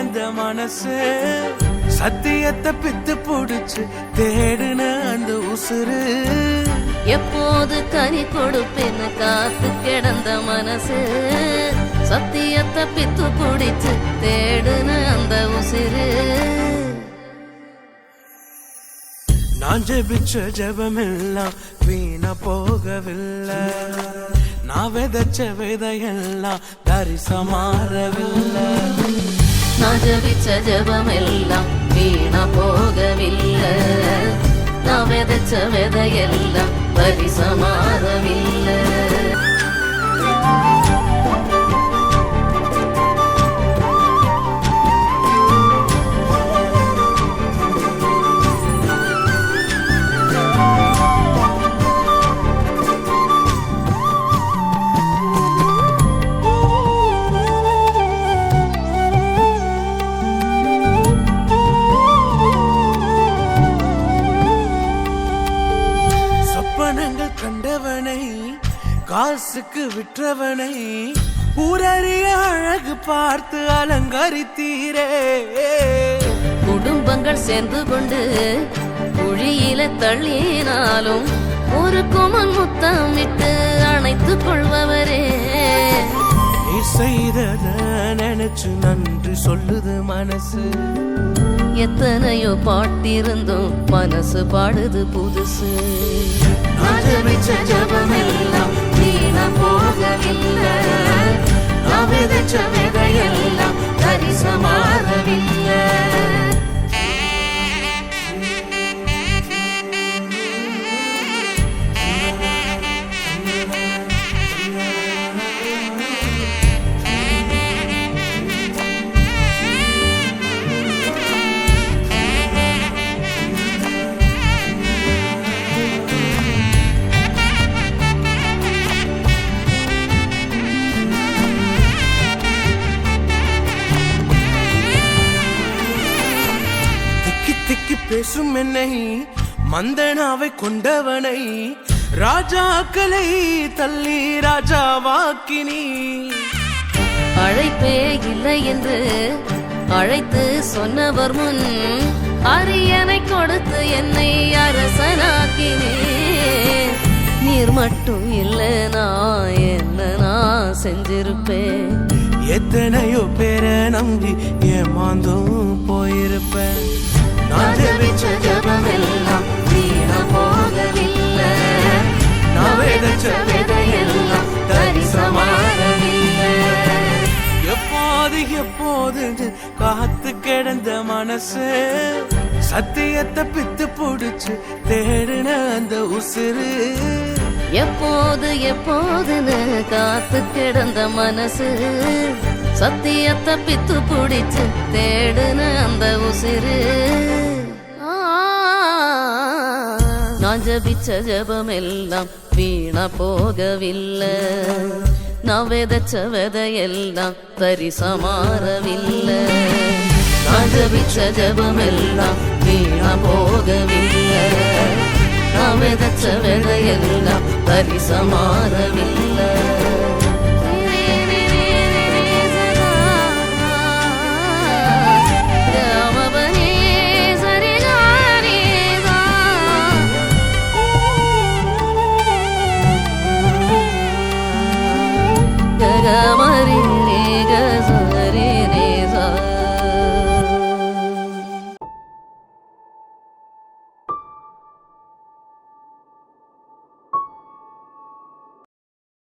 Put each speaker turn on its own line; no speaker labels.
கிடந்த மனசு சத்தியத்தை பித்து புடிச்சு தேடுன அந்த உசுறு
எப்போது கனி கொடுப்பேன்னு காத்து கிடந்த மனசு சத்தியத்தை பித்து புடிச்சு தேடுன அந்த உசுறு
நான் ஜெபிச்ச ஜெபமெல்லாம் வீணா போகவில்லை நான் விதைச்ச விதையெல்லாம் தரிசமாறவில்லை
நான் ஜெபிச்ச ஜெபமெல்லாம் வீணா போகவில்லை நான் விதைச்ச விதையெல்லாம் பரிசமாறவில்லை
கண்டவனை காசுக்கு விற்றவனை ஊரறிய அழகு பார்த்து அலங்கரித்தீரே
குடும்பங்கள் சேர்ந்து கொண்டு குழியில தள்ளினாலும் ஒரு குமன் முத்தமிட்டு அணைத்துக் கொள்பவரே
நீ செய்தத நினைச்சு நன்றி சொல்லுது மனசு
எத்தனையோ பாட்டிருந்தோம் மனசு பாடுது புதுசு நான் ஜெபிச்ச ஜெபமெல்லாம் வீணா போகவில்லை நான் விதைச்ச விதையெல்லாம் தரிசமாறவில்லை
பேசும் என்னை மந்தனாவை கொண்டவனை ராஜாக்களை தள்ளி ராஜாவாக்கினி
அழைப்பே இல்லை என்று அழைத்து சொன்னவர் முன் அரியணை கொடுத்து என்னை அரசனாக்கினே நீர் மட்டும் இல்லை நான் என்ன நான் செஞ்சிருப்பேன்
எத்தனையோ பேரை நம்பி ஏமாந்தும் போயிருப்பேன் நான் ஜெபிச்ச ஜெபமெல்லாம் வீணா போகவில்லை நான் விதைச்ச விதையெல்லாம் தரிசமாறவில்லை எப்போது எப்போது காத்து கிடந்த மனசு சத்தியத்தை பித்து புடிச்சு தேடுன அந்த உசுறு
எப்போது எப்போதுன்னு காத்து கிடந்த மனசு சத்தியத்தை பித்து புடிச்சு தேடுன அந்த உசிறு நான் ஜெபிச்ச ஜெபமெல்லாம் வீணா போகவில்லை நான் விதைச்ச விதையெல்லாம் தரிசமாறவில்லை நான் ஜெபிச்ச ஜெபமெல்லாம் வீணா போகவில்லை நான் விதைச்ச விதையெல்லாம் தரிசமாறவில்லை